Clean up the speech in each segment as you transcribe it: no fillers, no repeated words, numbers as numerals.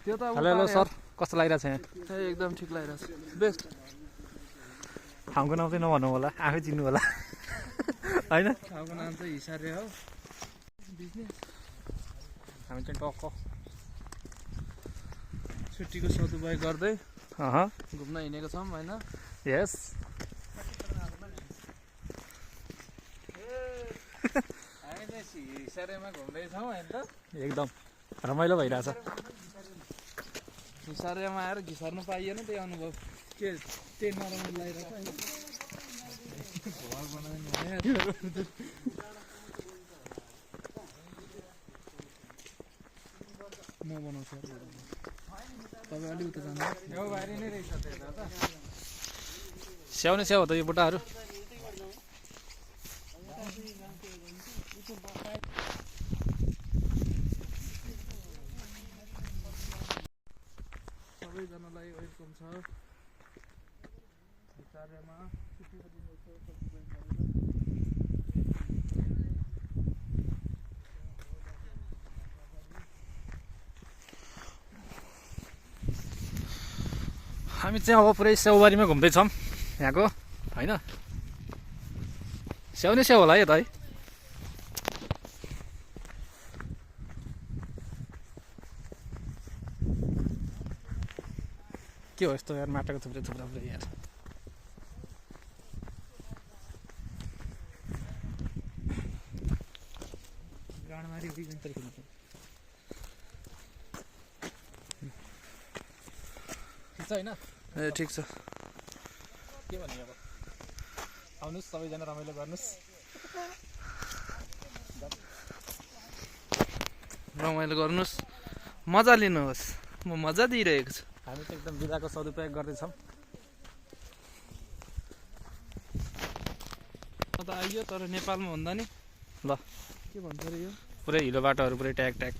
त्यो त hello hello sir कस्तो लागिरहेछ यहाँ एकदम ठिक लागिरहेछ बेस्ट ठाउँको नाम चाहिँ नभन्नु होला आफै चिन्नु होला हैन ठाउँको नाम चाहिँ हिसारे हो बिजनेस हामी चाहिँ टक्क छुट्टीको सदुपयोग गर्दै घुम्न हिँडेको छौँ हैन यस हामी चाहिँ हिसारेमा घुम्दैछौँ हैन त एकदम रमाइलो भइरहेछ हिसारेमा आएर घिसार्नु पाइएन त्यही अनुभव के त्यही नरमाइलो लागिरहेछ हैन घर बनाउने म बनाउँछु तपाईँ अलि उता जानु गाउँबारी नै रहेछ त्यता त स्याउ नै स्याउ हो त यो बुट्टाहरू सबैजनालाई वेलकम छ हिसारेमा हामी चाहिँ अब पुरै स्याउबारीमा घुम्दैछौँ यहाँको होइन स्याउ नै स्याउ होला है त है के हो यस्तो यार माटाको थुप्रै थुप्रै यार गाडमारी होइन ए ठिक छ के भन्ने अब आउनुहोस् सबैजना रमाइलो गर्नुहोस् रमाइलो गर्नुहोस् मजा लिनुहोस् म मजा दिइरहेको छु हामी चाहिँ एकदम बिदाको सदुपयोग गर्दैछौँ त आइयो तर नेपालमा भन्दा नि ल के भन्छ अरे यो पुरै हिलो बाटोहरू पुरै ट्याक ट्याक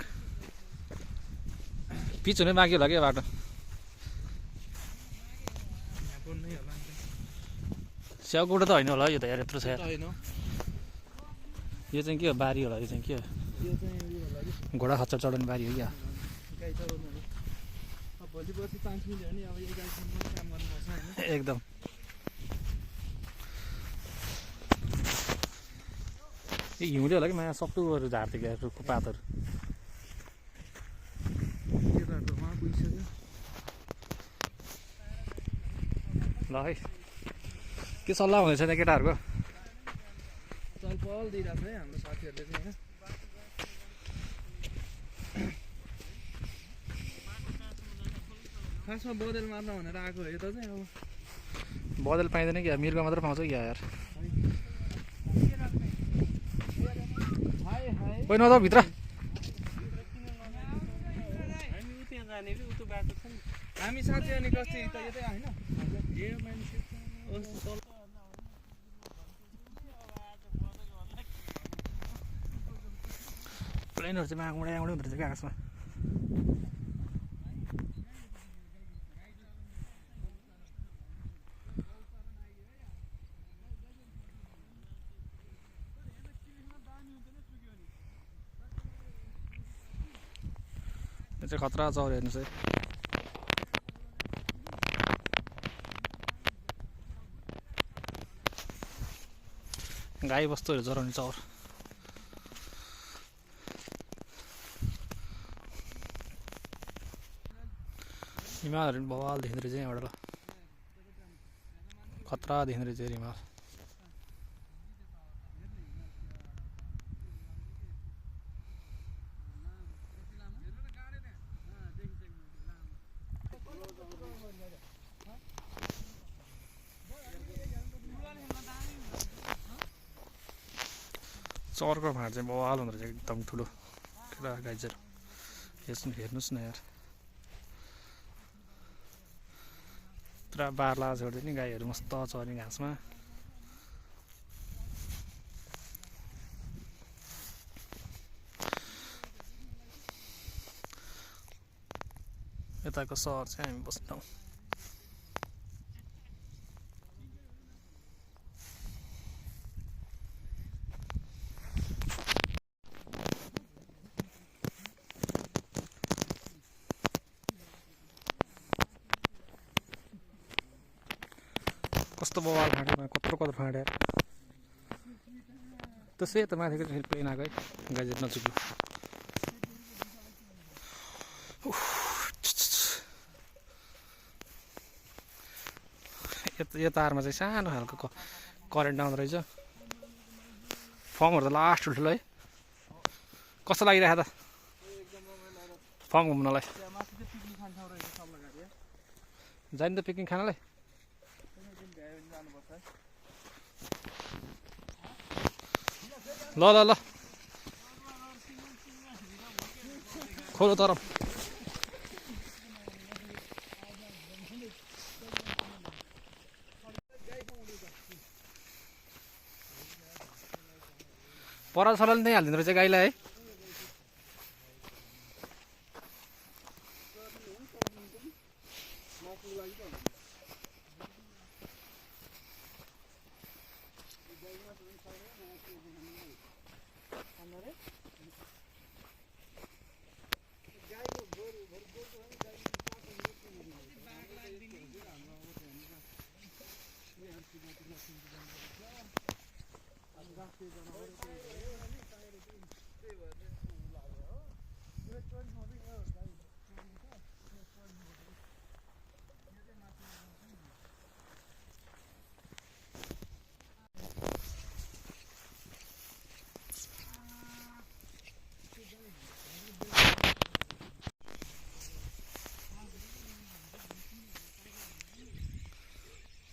पिच हुनै बाँकी होला क्या बाटो स्याउको बुट्टा त होइन होला यो त यार यत्रो छ यार होइन यो चाहिँ के हो बारी होला यो चाहिँ के हो यो चाहिँ उयो होला कि घोडा खच्चर चढाउने बारी हो क्या गाई चराउनु अब भोलि पर्सि चान्स मिल्यो भने अब यो गाईसँग पनि काम गर्नुपर्छ होइन एकदम ए हिउँले होला कि माया सक्टुहरू झार्थ्यो क्या रुखको पातहरू केटाहरू त उहाँ पुगिसक्यो ल है के सल्लाह हुँदैछ त्यहाँ केटाहरूको चलपल दिइरहेको छ है हाम्रो साथीहरूले चाहिँ होइन खासमा बदेल मार्न भनेर आएको हो यता चाहिँ अब बदल पाइँदैन क्या मिर्ग मात्र पाउँछ क्या यार कोही नजाऊ भित्र हामी साथी अनि कति यता यतै होइन प्लेनहरू चाहिँ आउँदै आउँदै हुँदो रहेछ क्या आकाशमा यो चाहिँ खतरा चौर हेर्नुहोस् है गाई बस्तुहरू चराउने चौर हिमालहरू पनि बवाल देखिँदो रहेछ यहाँबाट ल खतरा देखिँदो रहेछ हिमाल चौरको भाँड चाहिँ बवाल हुँदो रहेछ एकदम ठुलो केटा गाइजर हेर्नुहोस् न यार पुरा बार्ला छोड्दै नि गाईहरू मस्त चर्ने घाँसमा यताको सहर चाहिँ हामी बस्छौँ कस्तो बवाल फाँट्यो कत्रो कत्रो फाँट्यो त्यसै त माथिको फेरि प्लेन आएको है गाइजहरू नजिक यो तारमा चाहिँ सानो खालको करेन्ट आउँदो रहेछ फर्महरू त लास्ट ठुल्ठुलो है कस्तो लागिरहेको त फर्म घुम्नलाई जाने त पिकनिक खानलाई ल ल ल खोलो तर पराल सराल नै हालिदिँदो रहेछ गाईलाई है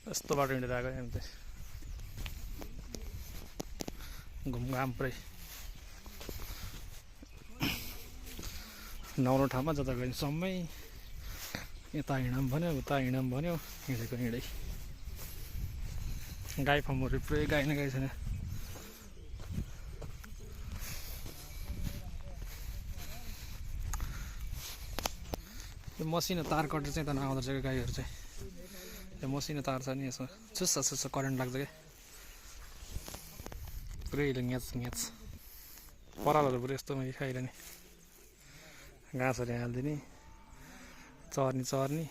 यस्तो बाटो हिँडेर आएको हामी चाहिँ घुमघाम पुरै नौलो ठाउँमा जता गयो समय यता हिँडौँ भन्यो उता हिँडौँ भन्यो हिँडेको हिँडै गाई फार्महरू पुरै गाई नै गाई छैन यो मसिनो तार कटेर चाहिँ त नआउँदो रहेछ गाईहरू चाहिँ यो मसिनो तार छ नि यसमा चुस्सा चुस्सा करेन्ट लाग्छ क्या पुरै ङ्याच ङ्याच परालहरू पुरै यस्तो मैले खाइरहने घाँसहरू हालिदिने चर्नी चर्नी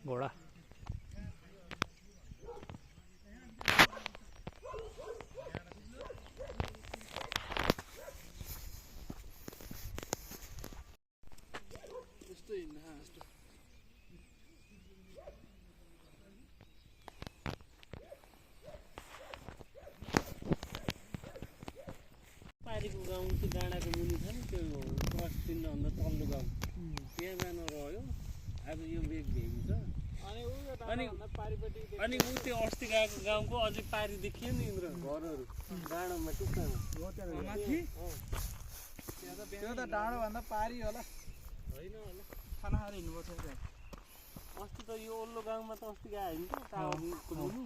घोडा पारीको गाउँ त्यो डाँडाको मुनि छ नि त्यो क्रस चिन्हभन्दा तल्लो गाउँ त्यहाँ जानु रह्यो आज यो बेग भेगी छ अनि ऊ त्यो अस्ति गएको गाउँको अझै पारी देखियो नि इन्द्र घरहरू डाँडामा टुक्कामा त्यो त डाँडोभन्दा पारी होला होइन होला खाना खाएर हिँड्नुपर्छ अस्ति त यो ओल्लो गाउँमा त अस्ति गयो नि त टावरको मुनि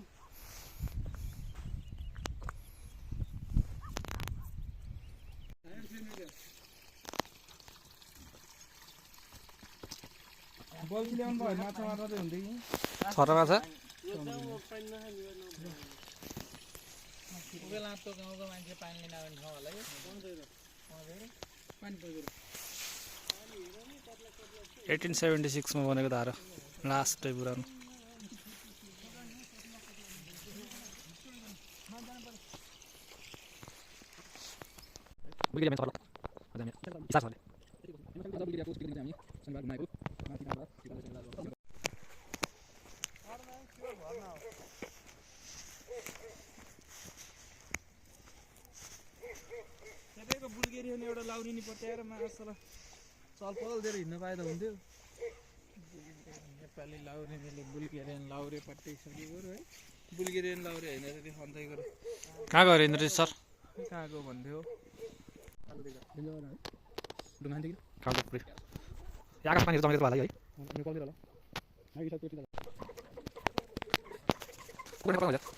बल्छी ल्याउनु भयो माछा मार्दा चाहिँ हुन्थ्यो कि छोरा माछा यो गाउँमा पानी नखाने लातो गाउँको मान्छे पानी लिन आउने ठाउँ होला यो पानी पर्दैन 1876 मा बनेको धारा लास्टै पुरानो सबैको बुल्गेरी अनि एउटा लाउरिनी पट्याएर मासला चलपल दिएर हिँड्न पाए त हुन्थ्यो नेपाली लाउरेनीले बुल्गेरियन लाउरे पट्याइसकेको है बुल्गेरियन लाउरे होइन त्यो खन्दै गएर कहाँ गयो इन्द्र सर कहाँको भन्थ्यो खालको पुरै आकाश पानी जमेको होला है